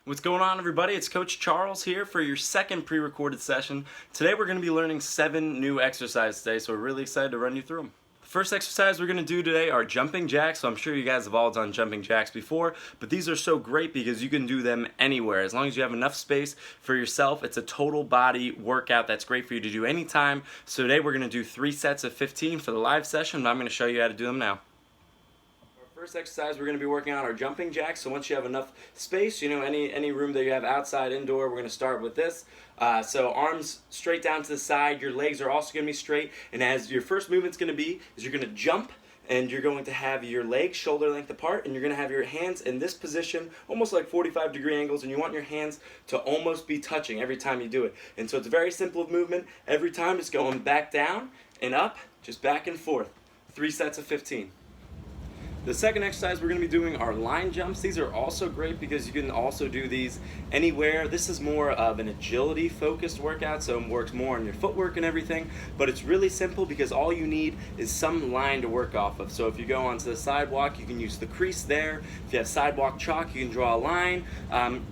What's going on, everybody? It's Coach Charles here for your second pre-recorded session. Today we're going to be learning 7 new exercises today, so we're really excited to run you through them. The first exercise we're going to do today are jumping jacks. So I'm sure you guys have all done jumping jacks before, but these are so great because you can do them anywhere. As long as you have enough space for yourself, it's a total body workout that's great for you to do anytime. So today we're going to do 3 sets of 15 for the live session, and I'm going to show you how to do them now. First exercise we're going to be working on are jumping jacks. So once you have enough space, any room that you have outside, indoor, we're going to start with this. So arms straight down to the side, your legs are also going to be straight, and as your first movement's going to be is you're going to jump, and you're going to have your legs shoulder length apart, and you're going to have your hands in this position, almost like 45-degree angles, and you want your hands to almost be touching every time you do it. And so it's a very simple movement. Every time it's going back down and up, just back and forth. 3 sets of 15. The second exercise we're going to be doing are line jumps. These are also great because you can also do these anywhere. This is more of an agility focused workout, so it works more on your footwork and everything, but it's really simple because all you need is some line to work off of. So if you go onto the sidewalk, you can use the crease there. If you have sidewalk chalk, you can draw a line.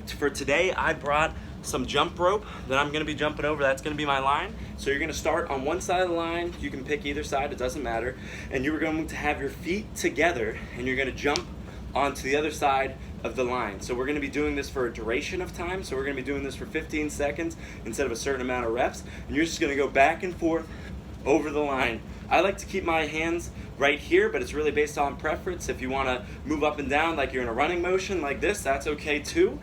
For today, I brought some jump rope that I'm going to be jumping over. That's going to be my line. So you're going to start on one side of the line. You can pick either side, it doesn't matter. And you're going to have your feet together and you're going to jump onto the other side of the line. So we're going to be doing this for a duration of time. So we're going to be doing this for 15 seconds instead of a certain amount of reps. And you're just going to go back and forth over the line. I like to keep my hands right here, but it's really based on preference. If you want to move up and down like you're in a running motion like this, that's okay too.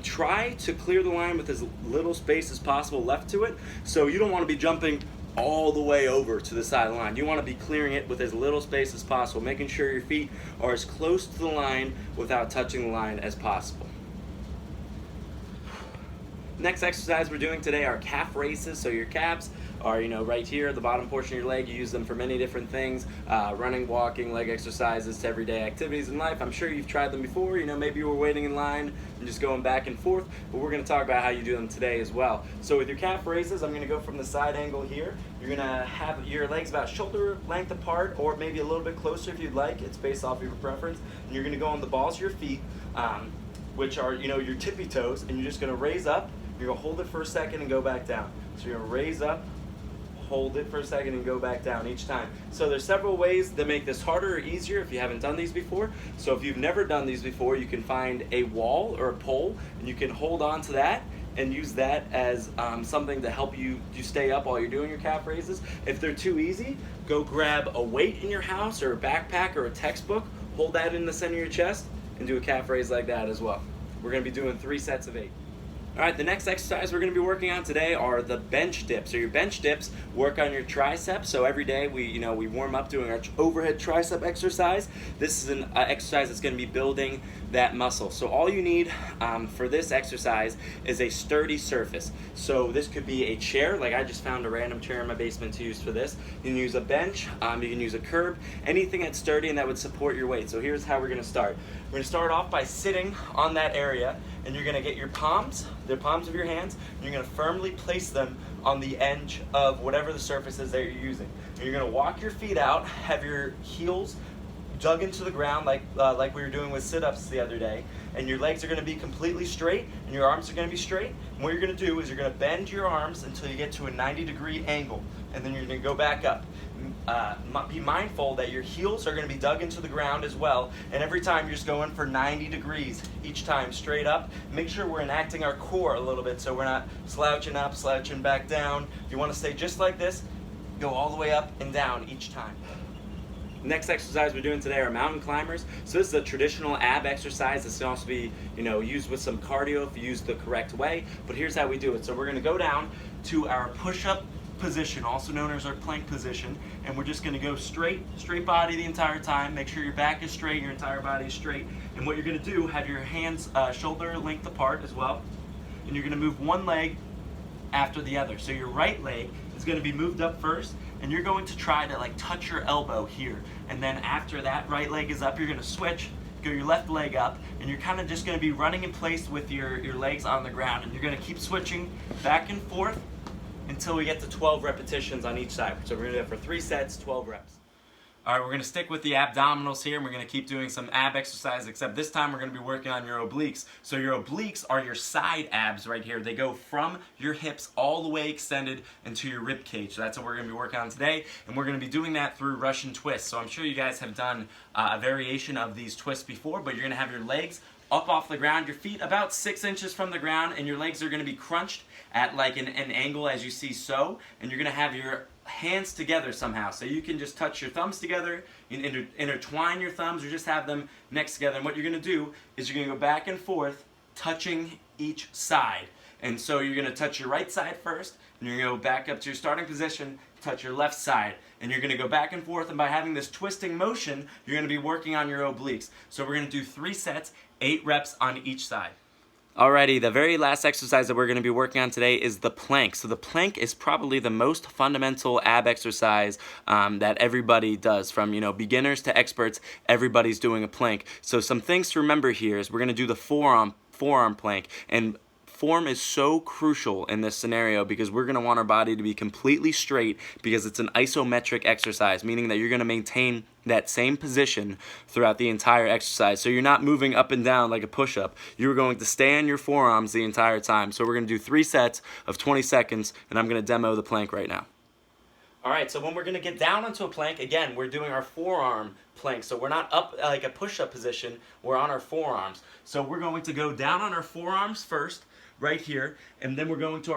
Try to clear the line with as little space as possible left to it. So you don't want to be jumping all the way over to the sideline. You want to be clearing it with as little space as possible, making sure your feet are as close to the line without touching the line as possible. Next exercise we're doing today are calf raises. So your calves are, right here at the bottom portion of your leg. You use them for many different things, running, walking, leg exercises to everyday activities in life. I'm sure you've tried them before. Maybe you were waiting in line and just going back and forth, but we're going to talk about how you do them today as well. So with your calf raises, I'm going to go from the side angle here. You're going to have your legs about shoulder length apart, or maybe a little bit closer if you'd like. It's based off of your preference. And you're going to go on the balls of your feet, which are, your tippy toes, and you're just going to raise up. You're going to hold it for a second and go back down. So you're going to raise up, hold it for a second, and go back down each time. So there's several ways that make this harder or easier if you haven't done these before. So if you've never done these before, you can find a wall or a pole, and you can hold on to that and use that as something to help you stay up while you're doing your calf raises. If they're too easy, go grab a weight in your house or a backpack or a textbook, hold that in the center of your chest, and do a calf raise like that as well. We're going to be doing 3 sets of 8. All right, the next exercise we're going to be working on today are the bench dips. So your bench dips work on your triceps. So every day we warm up doing our overhead tricep exercise. This is an exercise that's going to be building that muscle. So all you need for this exercise is a sturdy surface. So this could be a chair, like I just found a random chair in my basement to use for this. You can use a bench, you can use a curb, anything that's sturdy and that would support your weight. So here's how we're going to start. We're going to start off by sitting on that area, and you're going to get your palms, the palms of your hands, and you're going to firmly place them on the edge of whatever the surface is that you're using. And you're going to walk your feet out, have your heels dug into the ground like we were doing with sit-ups the other day, and your legs are going to be completely straight and your arms are going to be straight. And what you're going to do is you're going to bend your arms until you get to a 90-degree angle, and then you're going to go back up. Be mindful that your heels are going to be dug into the ground as well, and every time you're just going for 90 degrees each time straight up. Make sure we're enacting our core a little bit so we're not slouching up, slouching back down. If you want to stay just like this, go all the way up and down each time. Next exercise we're doing today are mountain climbers. So this is a traditional ab exercise. This can also be, used with some cardio if you use the correct way. But here's how we do it. So we're going to go down to our push-up position, also known as our plank position, and we're just going to go straight body the entire time. Make sure your back is straight, your entire body is straight. And what you're going to do, have your hands shoulder length apart as well, and you're going to move one leg after the other. So your right leg is going to be moved up first, and you're going to try to touch your elbow here, and then after that right leg is up, you're going to switch, go your left leg up, and you're kind of just going to be running in place with your legs on the ground, and you're going to keep switching back and forth until we get to 12 repetitions on each side. So we're going to do that for 3 sets, 12 reps. All right, we're going to stick with the abdominals here, and we're going to keep doing some ab exercise, except this time we're going to be working on your obliques. So your obliques are your side abs right here. They go from your hips all the way extended into your rib cage. So that's what we're going to be working on today, and we're going to be doing that through Russian twists. So I'm sure you guys have done a variation of these twists before, but you're going to have your legs up off the ground, your feet about 6 inches from the ground, and your legs are going to be crunched at like an angle as you see so, and you're going to have your hands together somehow. So you can just touch your thumbs together, you can intertwine your thumbs, or just have them next together. And what you're going to do is you're going to go back and forth, touching each side. And so you're going to touch your right side first, and you're going to go back up to your starting position, touch your left side, and you're going to go back and forth, and by having this twisting motion, you're going to be working on your obliques. So we're going to do 3 sets, 8 reps on each side. Alrighty, the very last exercise that we're going to be working on today is the plank. So the plank is probably the most fundamental ab exercise that everybody does. From beginners to experts, everybody's doing a plank. So some things to remember here is we're going to do the forearm plank, and form is so crucial in this scenario because we're going to want our body to be completely straight because it's an isometric exercise, meaning that you're going to maintain that same position throughout the entire exercise. So you're not moving up and down like a push-up. You're going to stay on your forearms the entire time. So we're going to do 3 sets of 20 seconds, and I'm going to demo the plank right now. Alright, so when we're going to get down onto a plank, again, we're doing our forearm plank. So we're not up like a push-up position, we're on our forearms. So we're going to go down on our forearms first, right here, and then we're going to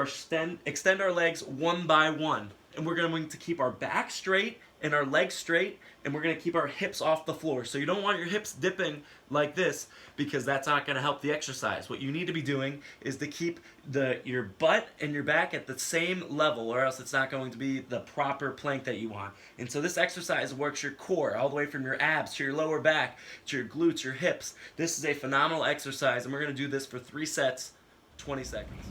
extend our legs one by one. And we're going to keep our back straight and our legs straight, and we're going to keep our hips off the floor. So you don't want your hips dipping like this because that's not going to help the exercise. What you need to be doing is to keep your butt and your back at the same level, or else it's not going to be the proper plank that you want. And so this exercise works your core all the way from your abs to your lower back to your glutes, your hips. This is a phenomenal exercise, and we're going to do this for 3 sets, 20 seconds.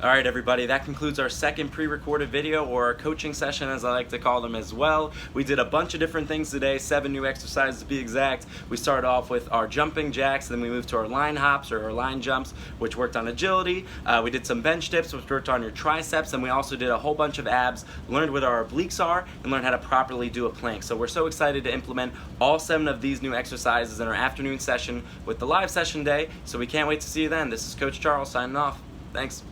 Alright everybody, that concludes our second pre-recorded video, or our coaching session as I like to call them as well. We did a bunch of different things today, 7 new exercises to be exact. We started off with our jumping jacks, then we moved to our line hops or our line jumps, which worked on agility. We did some bench dips, which worked on your triceps, and we also did a whole bunch of abs, learned what our obliques are, and learned how to properly do a plank. So we're so excited to implement all 7 of these new exercises in our afternoon session with the live session day, so we can't wait to see you then. This is Coach Charles signing off. Thanks.